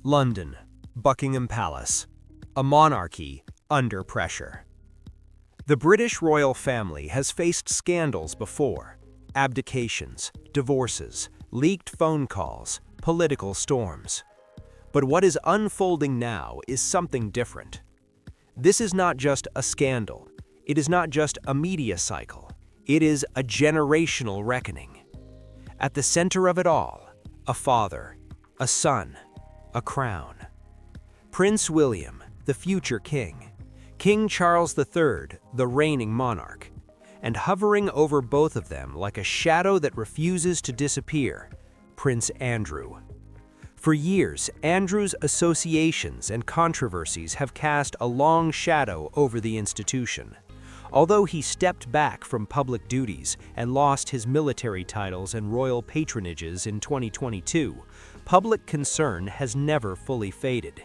London, Buckingham Palace. A monarchy under pressure. The British royal family has faced scandals before: abdications, divorces, leaked phone calls, political storms. But what is unfolding now is something different. This is not just a scandal. It is not just a media cycle. It is a generational reckoning. At the center of it all, a father, a son, a crown. Prince William, the future king. King Charles III, the reigning monarch. And hovering over both of them like a shadow that refuses to disappear, Prince Andrew. For years, Andrew's associations and controversies have cast a long shadow over the institution. Although he stepped back from public duties and lost his military titles and royal patronages in 2022, public concern has never fully faded.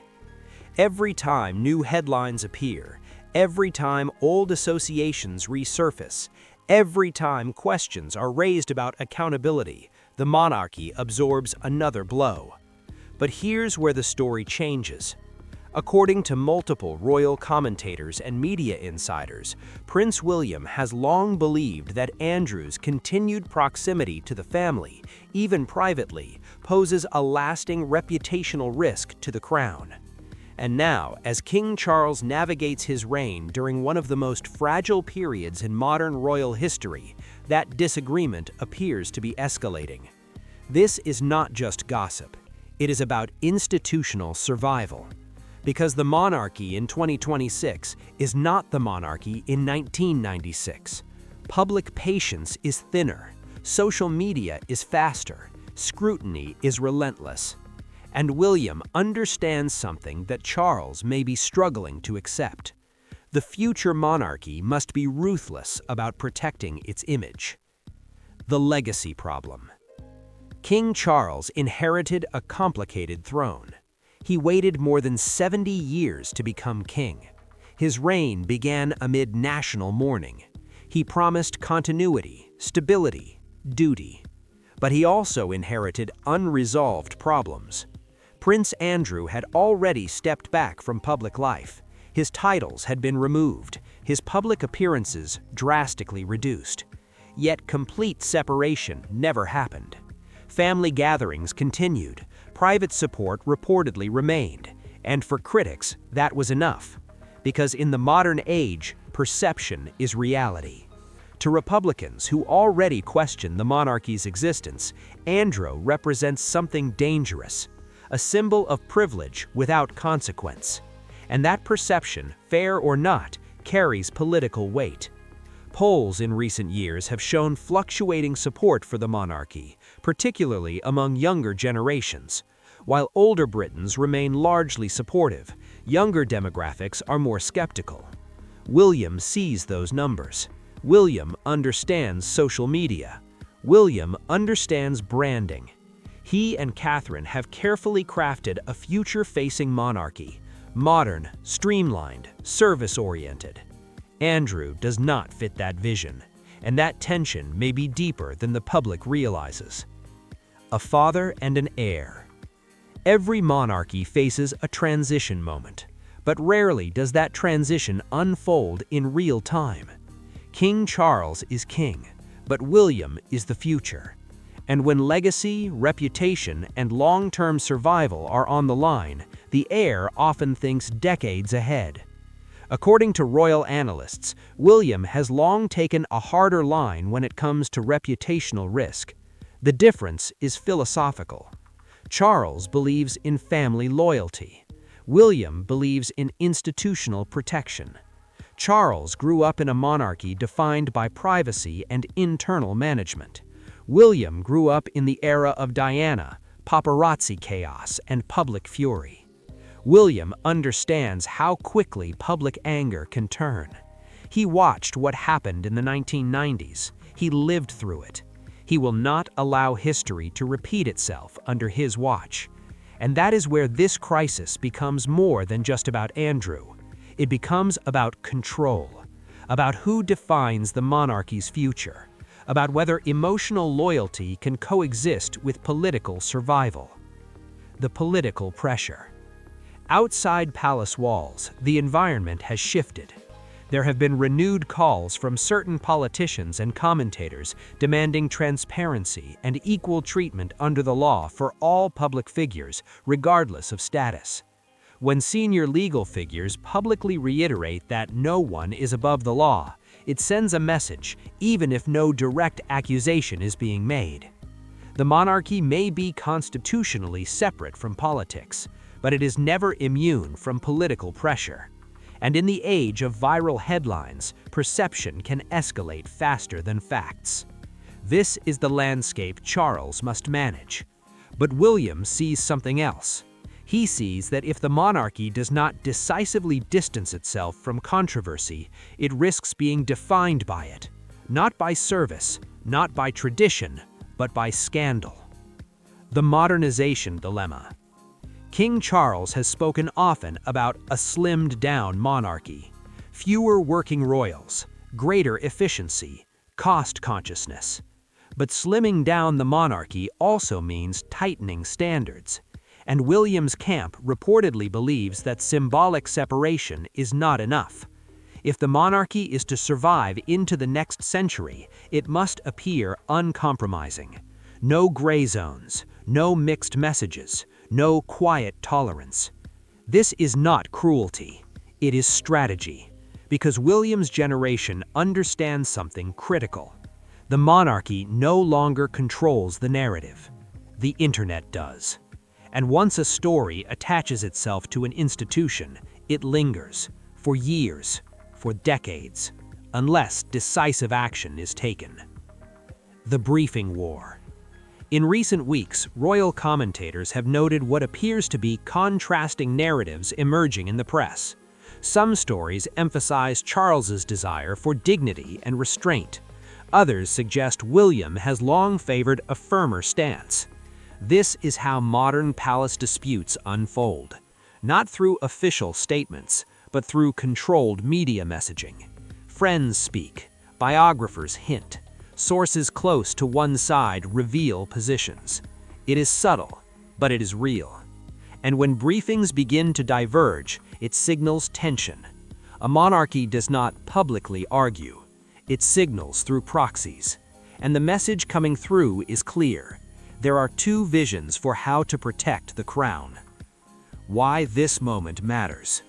Every time new headlines appear, every time old associations resurface, every time questions are raised about accountability, the monarchy absorbs another blow. But here's where the story changes. According to multiple royal commentators and media insiders, Prince William has long believed that Andrew's continued proximity to the family, even privately, poses a lasting reputational risk to the crown. And now, as King Charles navigates his reign during one of the most fragile periods in modern royal history, that disagreement appears to be escalating. This is not just gossip. It is about institutional survival. Because the monarchy in 2026 is not the monarchy in 1996. Public patience is thinner, social media is faster, scrutiny is relentless. And William understands something that Charles may be struggling to accept. The future monarchy must be ruthless about protecting its image. The legacy problem. King Charles inherited a complicated throne. He waited more than 70 years to become king. His reign began amid national mourning. He promised continuity, stability, duty. But he also inherited unresolved problems. Prince Andrew had already stepped back from public life. His titles had been removed, his public appearances drastically reduced. Yet complete separation never happened. Family gatherings continued, private support reportedly remained, and for critics, that was enough. Because in the modern age, perception is reality. To Republicans who already question the monarchy's existence, Andrew represents something dangerous, a symbol of privilege without consequence. And that perception, fair or not, carries political weight. Polls in recent years have shown fluctuating support for the monarchy, particularly among younger generations. While older Britons remain largely supportive, younger demographics are more skeptical. William sees those numbers. William understands social media. William understands branding. He and Catherine have carefully crafted a future-facing monarchy, modern, streamlined, service-oriented. Andrew does not fit that vision, and that tension may be deeper than the public realizes. A father and an heir. Every monarchy faces a transition moment, but rarely does that transition unfold in real time. King Charles is king, but William is the future. And when legacy, reputation, and long-term survival are on the line, the heir often thinks decades ahead. According to royal analysts, William has long taken a harder line when it comes to reputational risk. The difference is philosophical. Charles believes in family loyalty. William believes in institutional protection. Charles grew up in a monarchy defined by privacy and internal management. William grew up in the era of Diana, paparazzi chaos, and public fury. William understands how quickly public anger can turn. He watched what happened in the 1990s. He lived through it. He will not allow history to repeat itself under his watch. And that is where this crisis becomes more than just about Andrew. It becomes about control, about who defines the monarchy's future, about whether emotional loyalty can coexist with political survival. the political pressure. Outside palace walls, the environment has shifted. There have been renewed calls from certain politicians and commentators demanding transparency and equal treatment under the law for all public figures, regardless of status. When senior legal figures publicly reiterate that no one is above the law, it sends a message, even if no direct accusation is being made. The monarchy may be constitutionally separate from politics, but it is never immune from political pressure. And in the age of viral headlines, perception can escalate faster than facts. This is the landscape Charles must manage. But William sees something else. He sees that if the monarchy does not decisively distance itself from controversy, it risks being defined by it, not by service, not by tradition, but by scandal. The modernization dilemma. King Charles has spoken often about a slimmed-down monarchy, fewer working royals, greater efficiency, cost consciousness. But slimming down the monarchy also means tightening standards. And William's camp reportedly believes that symbolic separation is not enough. If the monarchy is to survive into the next century, it must appear uncompromising. No gray zones, no mixed messages, no quiet tolerance. This is not cruelty, it is strategy, because William's generation understands something critical. The monarchy no longer controls the narrative. The internet does. And once a story attaches itself to an institution, it lingers, for years, for decades, unless decisive action is taken. The briefing war. In recent weeks, royal commentators have noted what appears to be contrasting narratives emerging in the press. Some stories emphasize Charles's desire for dignity and restraint. Others suggest William has long favored a firmer stance. This is how modern palace disputes unfold, not through official statements, but through controlled media messaging. Friends speak, biographers hint, sources close to one side reveal positions. It is subtle, but it is real. And when briefings begin to diverge, it signals tension. A monarchy does not publicly argue. It signals through proxies. And the message coming through is clear. There are two visions for how to protect the crown. Why this moment matters.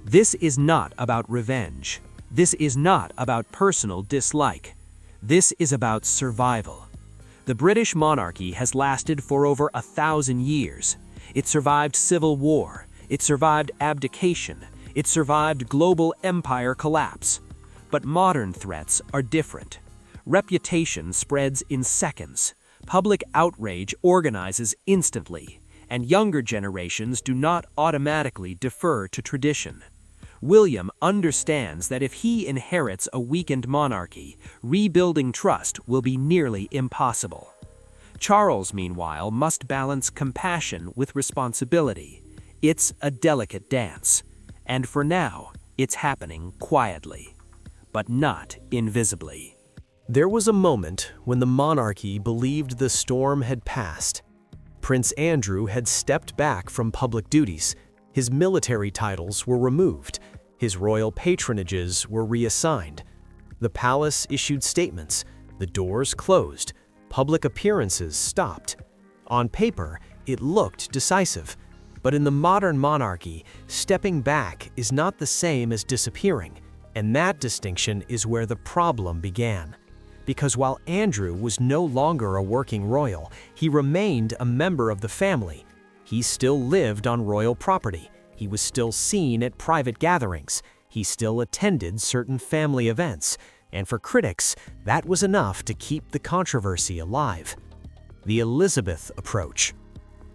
This is not about revenge. This is not about personal dislike. This is about survival. The British monarchy has lasted for over 1,000 years. It survived civil war. It survived abdication. It survived global empire collapse. But modern threats are different. Reputation spreads in seconds. Public outrage organizes instantly, and younger generations do not automatically defer to tradition. William understands that if he inherits a weakened monarchy, rebuilding trust will be nearly impossible. Charles, meanwhile, must balance compassion with responsibility. It's a delicate dance, and for now, it's happening quietly, but not invisibly. There was a moment when the monarchy believed the storm had passed. Prince Andrew had stepped back from public duties. His military titles were removed. His royal patronages were reassigned. The palace issued statements. The doors closed. Public appearances stopped. On paper, it looked decisive. But in the modern monarchy, stepping back is not the same as disappearing. And that distinction is where the problem began. Because while Andrew was no longer a working royal, he remained a member of the family. He still lived on royal property. He was still seen at private gatherings. He still attended certain family events. And for critics, that was enough to keep the controversy alive. The Elizabeth approach.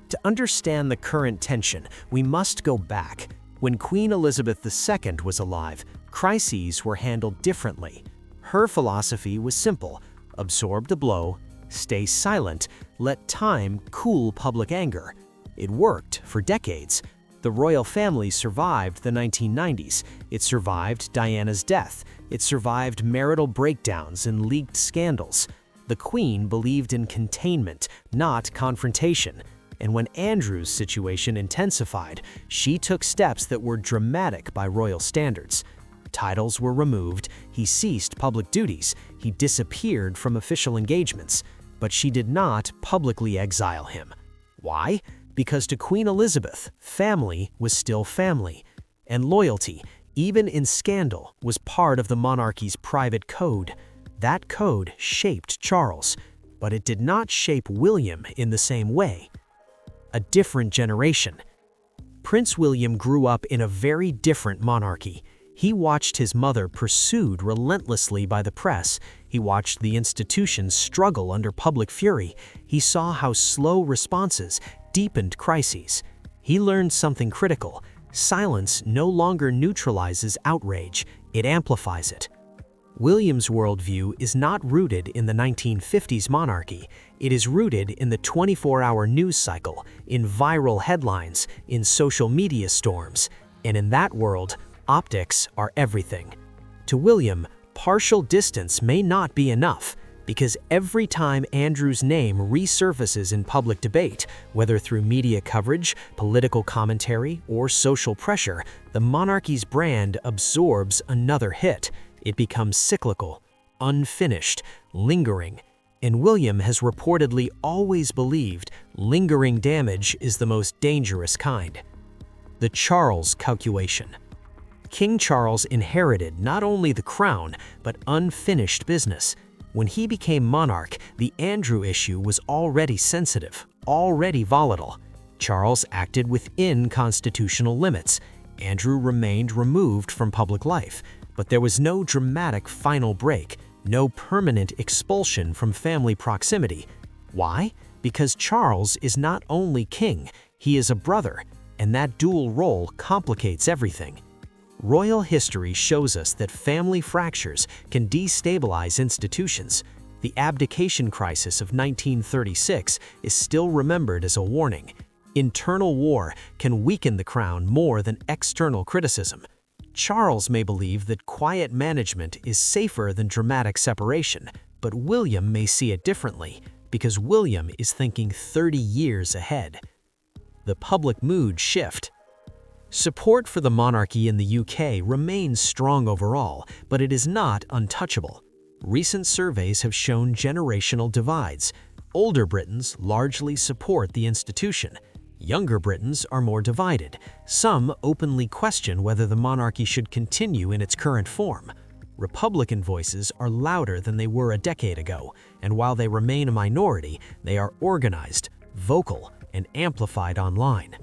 To understand the current tension, we must go back. When Queen Elizabeth II was alive, crises were handled differently. Her philosophy was simple: absorb the blow, stay silent, let time cool public anger. It worked for decades. The royal family survived the 1990s. It survived Diana's death. It survived marital breakdowns and leaked scandals. The Queen believed in containment, not confrontation. and when Andrew's situation intensified, she took steps that were dramatic by royal standards. Titles were removed, he ceased public duties, he disappeared from official engagements, but she did not publicly exile him. Why? Because to Queen Elizabeth, family was still family, and loyalty, even in scandal, was part of the monarchy's private code. That code shaped Charles, but it did not shape William in the same way. A different generation. Prince William grew up in a very different monarchy. He watched his mother pursued relentlessly by the press. He watched the institutions struggle under public fury. He saw how slow responses deepened crises. He learned something critical. Silence no longer neutralizes outrage, it amplifies it. William's worldview is not rooted in the 1950s monarchy. It is rooted in the 24-hour news cycle, in viral headlines, in social media storms. And in that world, optics are everything. To William, partial distance may not be enough, because every time Andrew's name resurfaces in public debate, whether through media coverage, political commentary, or social pressure, the monarchy's brand absorbs another hit. It becomes cyclical, unfinished, lingering. And William has reportedly always believed lingering damage is the most dangerous kind. The Charles calculation. King Charles inherited not only the crown, but unfinished business. When he became monarch, the Andrew issue was already sensitive, already volatile. Charles acted within constitutional limits. Andrew remained removed from public life, but there was no dramatic final break, no permanent expulsion from family proximity. Why? Because Charles is not only king, he is a brother, and that dual role complicates everything. Royal history shows us that family fractures can destabilize institutions. The abdication crisis of 1936 is still remembered as a warning. Internal war can weaken the crown more than external criticism. Charles may believe that quiet management is safer than dramatic separation, but William may see it differently, because William is thinking 30 years ahead. The public mood shift. Support for the monarchy in the UK remains strong overall, but it is not untouchable. Recent surveys have shown generational divides. Older Britons largely support the institution. Younger Britons are more divided. Some openly question whether the monarchy should continue in its current form. Republican voices are louder than they were a decade ago, and while they remain a minority, they are organized, vocal, and amplified online.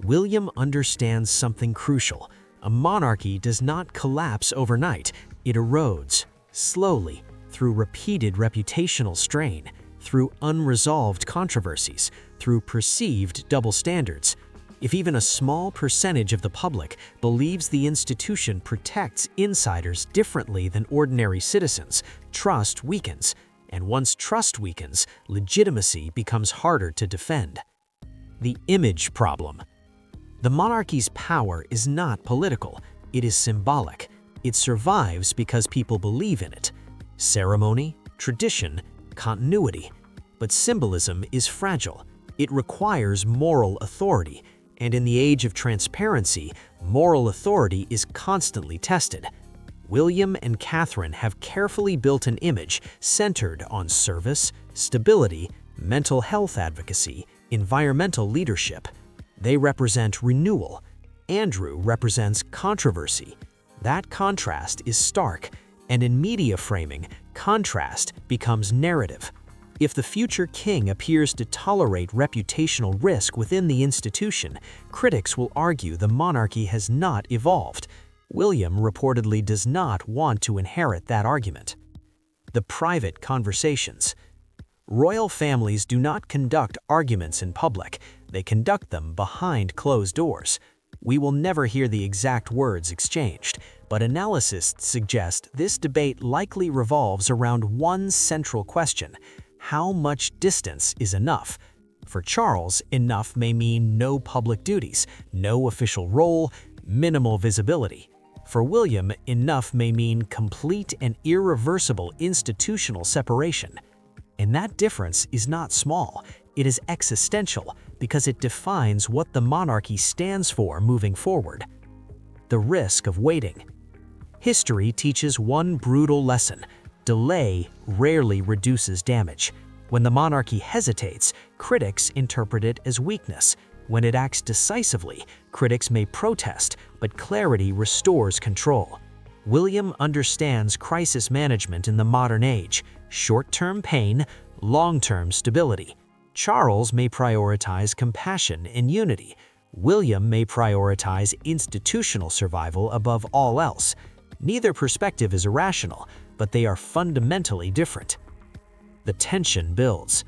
William understands something crucial. A monarchy does not collapse overnight. It erodes, slowly, through repeated reputational strain, through unresolved controversies, through perceived double standards. If even a small percentage of the public believes the institution protects insiders differently than ordinary citizens, trust weakens. And once trust weakens, legitimacy becomes harder to defend. The image problem. The monarchy's power is not political, it is symbolic. It survives because people believe in it. Ceremony, tradition, continuity. But symbolism is fragile. It requires moral authority, and in the age of transparency, moral authority is constantly tested. William and Catherine have carefully built an image centered on service, stability, mental health advocacy, environmental leadership. They represent renewal. Andrew represents controversy. That contrast is stark, and in media framing, contrast becomes narrative. If the future king appears to tolerate reputational risk within the institution, critics will argue the monarchy has not evolved. William reportedly does not want to inherit that argument. The private conversations. Royal families do not conduct arguments in public, they conduct them behind closed doors. We will never hear the exact words exchanged, but analysts suggest this debate likely revolves around one central question: how much distance is enough? For Charles, enough may mean no public duties, no official role, minimal visibility. For William, enough may mean complete and irreversible institutional separation. And that difference is not small, It is existential because it defines what the monarchy stands for moving forward. The risk of waiting. History teaches one brutal lesson: delay rarely reduces damage. When the monarchy hesitates, critics interpret it as weakness. When it acts decisively, critics may protest, but clarity restores control. William understands crisis management in the modern age: short-term pain, long-term stability. Charles may prioritize compassion and unity. William may prioritize institutional survival above all else. Neither perspective is irrational, but they are fundamentally different. The tension builds.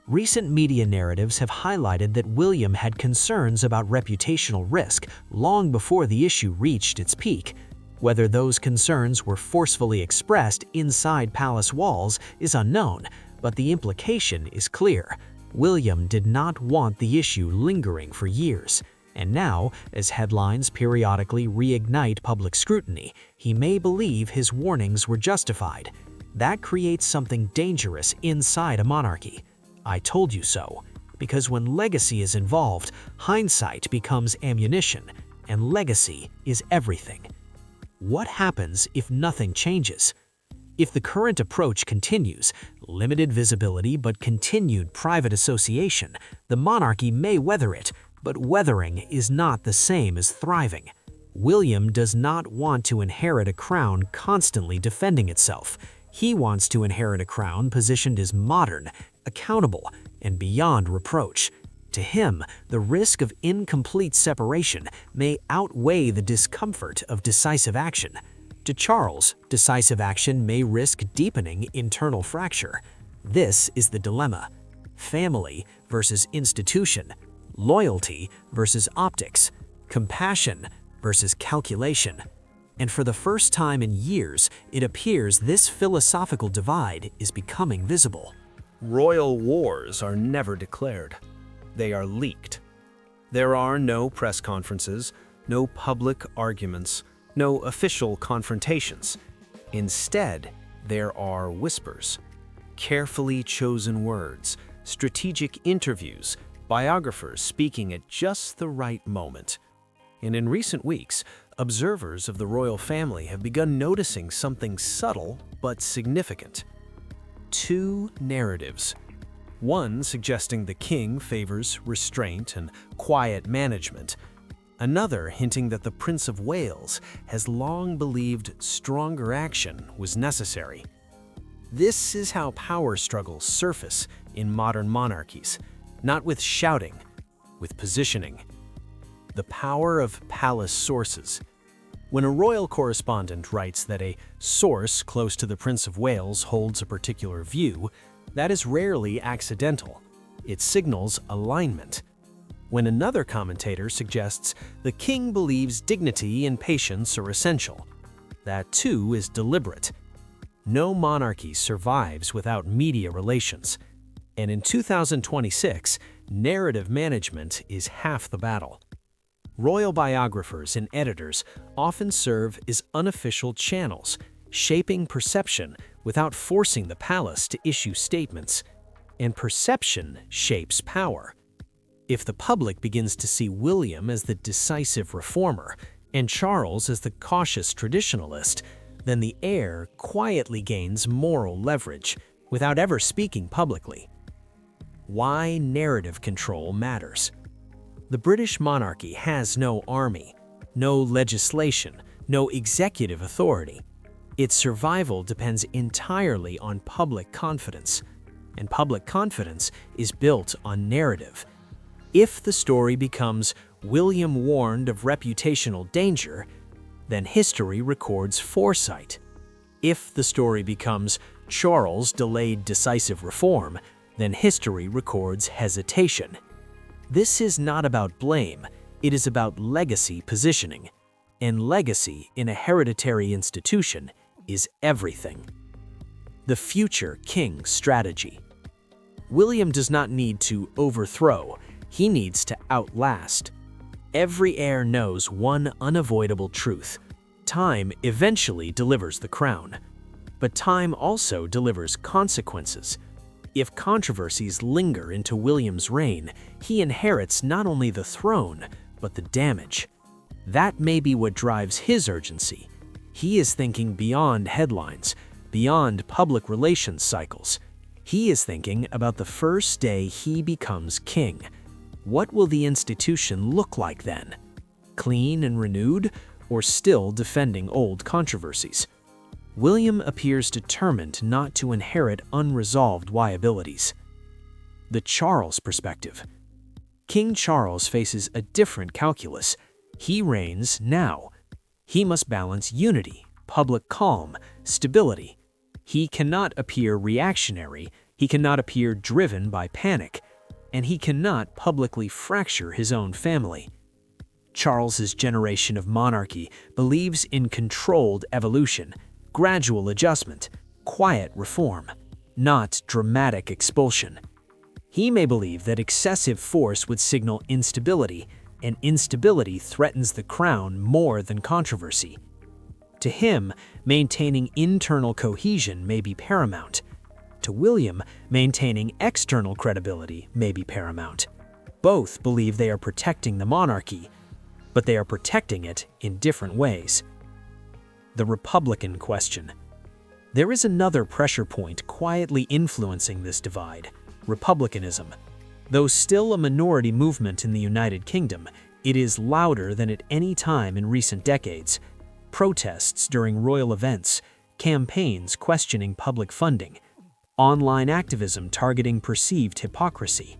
Recent media narratives have highlighted that William had concerns about reputational risk long before the issue reached its peak. Whether those concerns were forcefully expressed inside palace walls is unknown, but the implication is clear. William did not want the issue lingering for years. And now, as headlines periodically reignite public scrutiny, he may believe his warnings were justified. That creates something dangerous inside a monarchy. I told you so. Because when legacy is involved, hindsight becomes ammunition, and legacy is everything. What happens if nothing changes? If the current approach continues, limited visibility but continued private association, the monarchy may weather it, but weathering is not the same as thriving. William does not want to inherit a crown constantly defending itself. He wants to inherit a crown positioned as modern, accountable, and beyond reproach. To him, the risk of incomplete separation may outweigh the discomfort of decisive action. To Charles, decisive action may risk deepening internal fracture. This is the dilemma: family versus institution, loyalty versus optics, compassion versus calculation. And for the first time in years, it appears this philosophical divide is becoming visible. Royal wars are never declared. They are leaked. There are no press conferences, no public arguments, no official confrontations. Instead, there are whispers, carefully chosen words, strategic interviews, biographers speaking at just the right moment. And in recent weeks, observers of the royal family have begun noticing something subtle but significant. Two narratives. One suggesting the king favors restraint and quiet management. Another hinting that the Prince of Wales has long believed stronger action was necessary. This is how power struggles surface in modern monarchies, not with shouting, with positioning. The power of palace sources. When a royal correspondent writes that a source close to the Prince of Wales holds a particular view, that is rarely accidental. It signals alignment. When another commentator suggests the king believes dignity and patience are essential, that too is deliberate. No monarchy survives without media relations. And in 2026, narrative management is half the battle. Royal biographers and editors often serve as unofficial channels, shaping perception without forcing the palace to issue statements. And perception shapes power. If the public begins to see William as the decisive reformer and Charles as the cautious traditionalist, then the heir quietly gains moral leverage without ever speaking publicly. Why narrative control matters. The British monarchy has no army, no legislation, no executive authority. Its survival depends entirely on public confidence, and public confidence is built on narrative. If the story becomes William warned of reputational danger, then history records foresight. If the story becomes Charles delayed decisive reform, then history records hesitation. This is not about blame, it is about legacy positioning. And legacy in a hereditary institution is everything. The future king's strategy. William does not need to overthrow, he needs to outlast. Every heir knows one unavoidable truth: time eventually delivers the crown. But time also delivers consequences. If controversies linger into William's reign, he inherits not only the throne, but the damage. That may be what drives his urgency. He is thinking beyond headlines, beyond public relations cycles. He is thinking about the first day he becomes king. What will the institution look like then? Clean and renewed, or still defending old controversies? William appears determined not to inherit unresolved liabilities. The Charles perspective. King Charles faces a different calculus. He reigns now. He must balance unity, public calm, stability. He cannot appear reactionary, he cannot appear driven by panic, and he cannot publicly fracture his own family. Charles's generation of monarchy believes in controlled evolution, gradual adjustment, quiet reform, not dramatic expulsion. He may believe that excessive force would signal instability, and instability threatens the crown more than controversy. To him, maintaining internal cohesion may be paramount. To William, maintaining external credibility may be paramount. Both believe they are protecting the monarchy, but they are protecting it in different ways. The Republican question. There is another pressure point quietly influencing this divide: republicanism. Though still a minority movement in the United Kingdom, it is louder than at any time in recent decades. Protests during royal events, campaigns questioning public funding, online activism targeting perceived hypocrisy.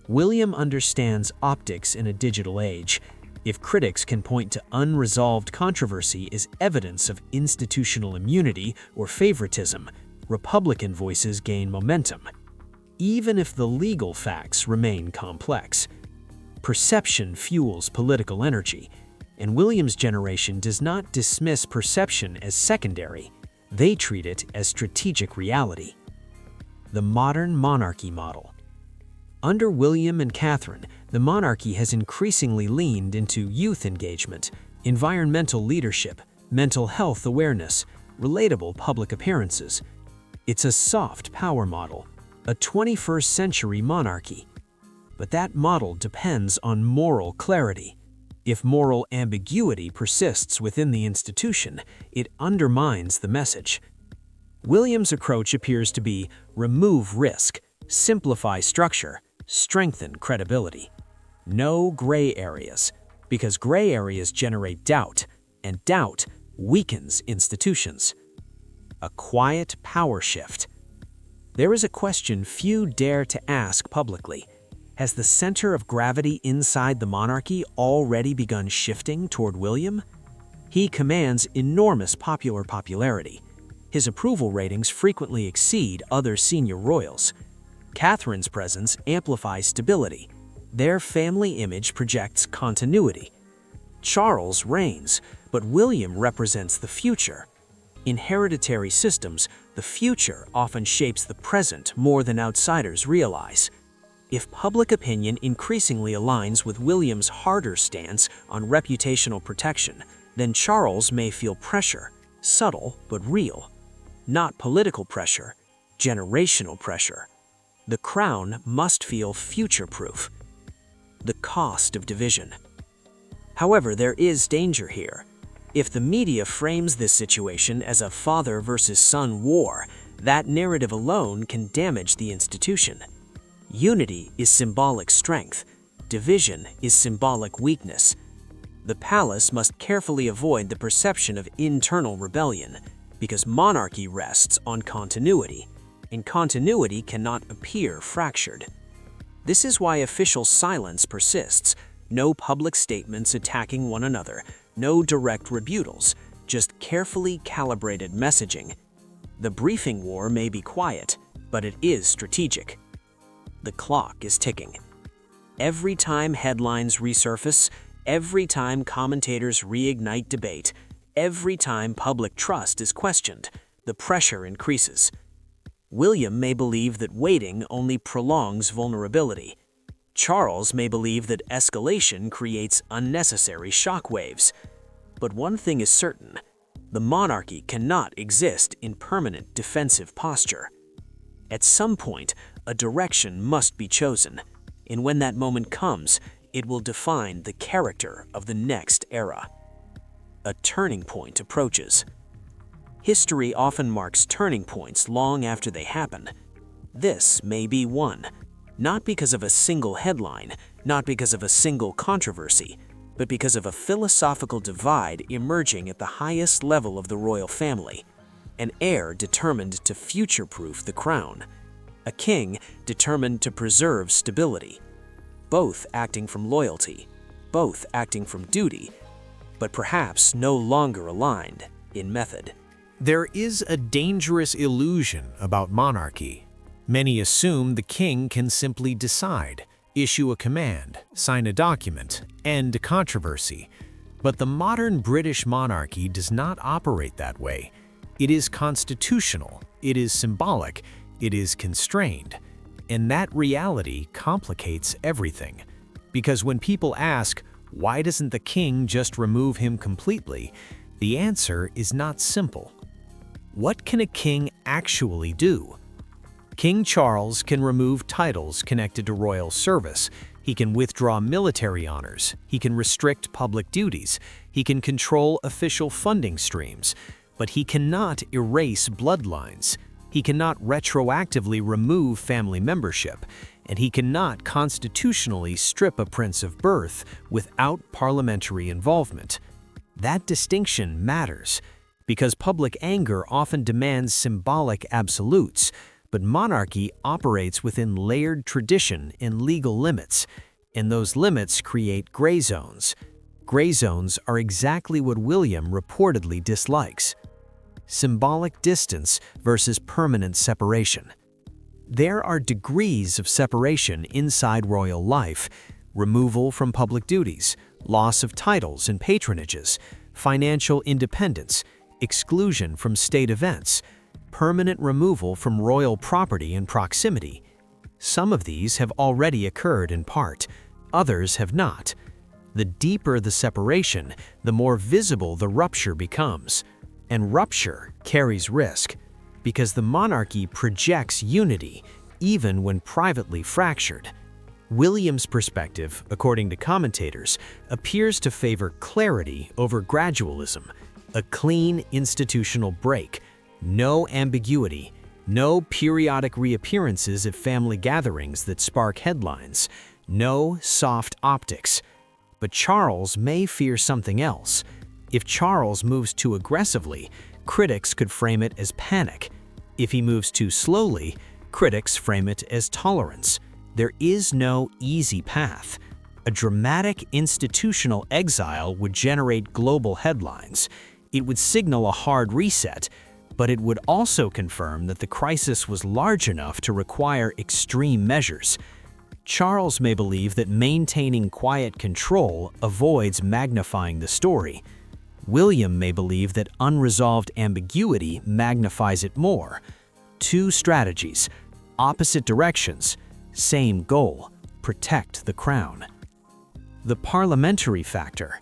William understands optics in a digital age. If critics can point to unresolved controversy as evidence of institutional immunity or favoritism, Republican voices gain momentum, even if the legal facts remain complex. Perception fuels political energy, and William's generation does not dismiss perception as secondary. They treat it as strategic reality. The modern monarchy model. Under William and Catherine, the monarchy has increasingly leaned into youth engagement, environmental leadership, mental health awareness, relatable public appearances. It's a soft power model, a 21st century monarchy. But that model depends on moral clarity. If moral ambiguity persists within the institution, it undermines the message. William's approach appears to be remove risk, simplify structure, strengthen credibility. No gray areas, because gray areas generate doubt, and doubt weakens institutions. A quiet power shift. There is a question few dare to ask publicly. Has the center of gravity inside the monarchy already begun shifting toward William? He commands enormous popularity. His approval ratings frequently exceed other senior royals. Catherine's presence amplifies stability. Their family image projects continuity. Charles reigns, but William represents the future. In hereditary systems, the future often shapes the present more than outsiders realize. If public opinion increasingly aligns with William's harder stance on reputational protection, then Charles may feel pressure, subtle but real. Not political pressure, generational pressure. The crown must feel future-proof. The cost of division. However, there is danger here. If the media frames this situation as a father versus son war, that narrative alone can damage the institution. Unity is symbolic strength. Division is symbolic weakness. The palace must carefully avoid the perception of internal rebellion, because monarchy rests on continuity, and continuity cannot appear fractured. This is why official silence persists. No public statements attacking one another, no direct rebuttals, just carefully calibrated messaging. The briefing war may be quiet, but it is strategic. The clock is ticking. Every time headlines resurface, every time commentators reignite debate, every time public trust is questioned, the pressure increases. William may believe that waiting only prolongs vulnerability. Charles may believe that escalation creates unnecessary shockwaves. But one thing is certain: the monarchy cannot exist in permanent defensive posture. At some point, a direction must be chosen, and when that moment comes, it will define the character of the next era. A turning point approaches. History often marks turning points long after they happen. This may be one, not because of a single headline, not because of a single controversy, but because of a philosophical divide emerging at the highest level of the royal family. An heir determined to future-proof the crown. A king determined to preserve stability. Both acting from loyalty, both acting from duty, but perhaps no longer aligned in method. There is a dangerous illusion about monarchy. Many assume the king can simply decide, issue a command, sign a document, end a controversy. But the modern British monarchy does not operate that way. It is constitutional, it is symbolic, it is constrained. And that reality complicates everything. Because when people ask, why doesn't the king just remove him completely? The answer is not simple. What can a king actually do? King Charles can remove titles connected to royal service. He can withdraw military honors. He can restrict public duties. He can control official funding streams. But he cannot erase bloodlines. He cannot retroactively remove family membership. And he cannot constitutionally strip a prince of birth without parliamentary involvement. That distinction matters, because public anger often demands symbolic absolutes, but monarchy operates within layered tradition and legal limits, and those limits create gray zones. Gray zones are exactly what William reportedly dislikes. Symbolic distance versus permanent separation. There are degrees of separation inside royal life: removal from public duties, loss of titles and patronages, financial independence, exclusion from state events, permanent removal from royal property and proximity. Some of these have already occurred in part, others have not. The deeper the separation, the more visible the rupture becomes. And rupture carries risk, because the monarchy projects unity even when privately fractured. William's perspective, according to commentators, appears to favor clarity over gradualism, a clean institutional break, no ambiguity, no periodic reappearances at family gatherings that spark headlines, no soft optics. But Charles may fear something else. If Charles moves too aggressively, critics could frame it as panic. If he moves too slowly, critics frame it as tolerance. There is no easy path. A dramatic institutional exile would generate global headlines. It would signal a hard reset, but it would also confirm that the crisis was large enough to require extreme measures. Charles may believe that maintaining quiet control avoids magnifying the story. William may believe that unresolved ambiguity magnifies it more. Two strategies, opposite directions, same goal: protect the crown. The parliamentary factor.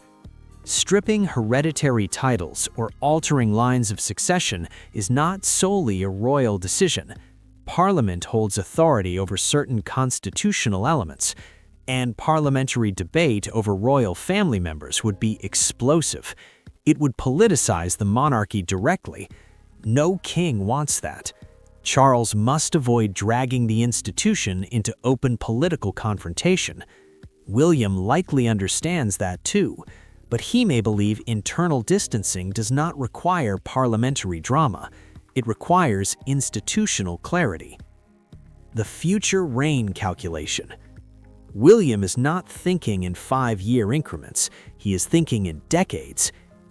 Stripping hereditary titles or altering lines of succession is not solely a royal decision. Parliament holds authority over certain constitutional elements, and parliamentary debate over royal family members would be explosive. It would politicize the monarchy directly. No king wants that. Charles must avoid dragging the institution into open political confrontation. William likely understands that too, but he may believe internal distancing does not require parliamentary drama. It requires institutional clarity. The future reign calculation. William is not thinking in 5-year increments. He is thinking in decades.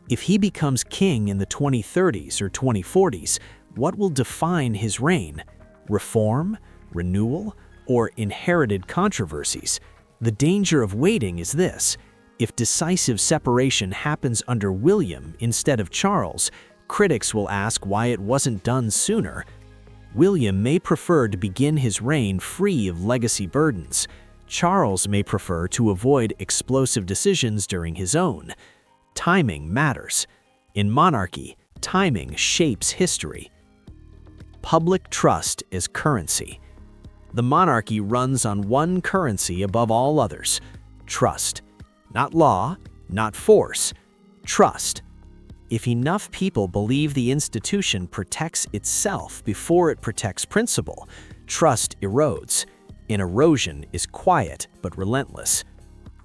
If he becomes king in the 2030s or 2040s, what will define his reign? Reform, renewal, or inherited controversies? The danger of waiting is this: if decisive separation happens under William instead of Charles, critics will ask why it wasn't done sooner. William may prefer to begin his reign free of legacy burdens. Charles may prefer to avoid explosive decisions during his own. Timing matters. In monarchy, timing shapes history. public trust is currency. The monarchy runs on one currency above all others: trust. Not law, not force, trust. If enough people believe the institution protects itself before it protects principle, trust erodes. An erosion is quiet but relentless.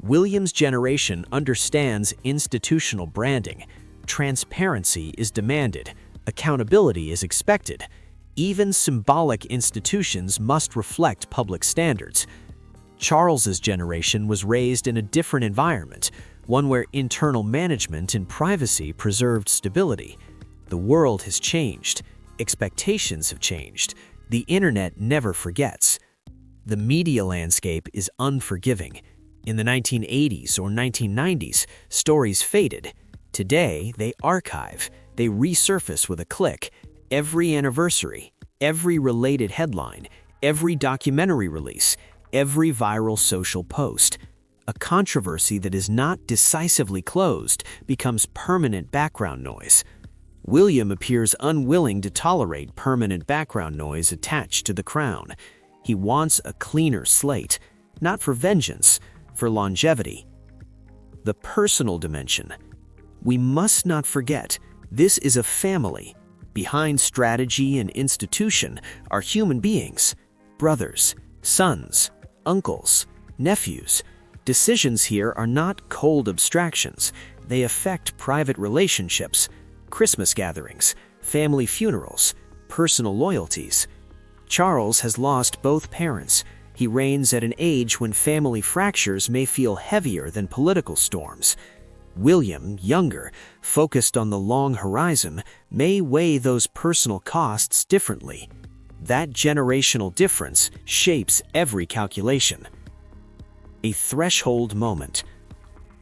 William's generation understands institutional branding. Transparency is demanded. Accountability is expected. Even symbolic institutions must reflect public standards. Charles's generation was raised in a different environment, one where internal management and privacy preserved stability. The world has changed. Expectations have changed. The internet never forgets. The media landscape is unforgiving. In the 1980s or 1990s, stories faded. Today, they archive. They resurface with a click. Every anniversary, every related headline, every documentary release, every viral social post. A controversy that is not decisively closed becomes permanent background noise. William appears unwilling to tolerate permanent background noise attached to the crown. He wants a cleaner slate, not for vengeance, for longevity. The personal dimension. We must not forget, this is a family. Behind strategy and institution are human beings, brothers, sons, uncles, nephews. Decisions here are not cold abstractions. They affect private relationships, Christmas gatherings, family funerals, personal loyalties. Charles has lost both parents. He reigns at an age when family fractures may feel heavier than political storms. William, younger, focused on the long horizon, may weigh those personal costs differently. That generational difference shapes every calculation. A threshold moment.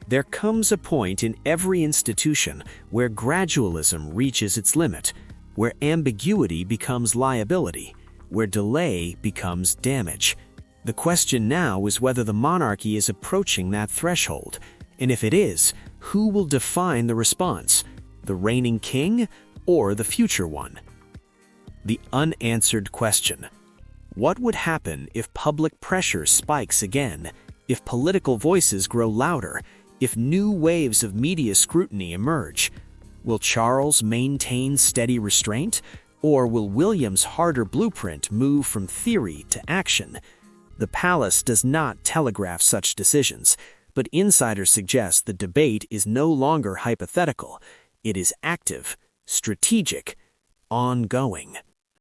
There comes a point in every institution where gradualism reaches its limit, where ambiguity becomes liability, where delay becomes damage. The question now is whether the monarchy is approaching that threshold, and if it is, who will define the response, the reigning king or the future one? The unanswered question. What would happen if public pressure spikes again? If political voices grow louder, if new waves of media scrutiny emerge? Will Charles maintain steady restraint, or will William's harder blueprint move from theory to action? The palace does not telegraph such decisions, but insiders suggest the debate is no longer hypothetical. It is active, strategic, ongoing.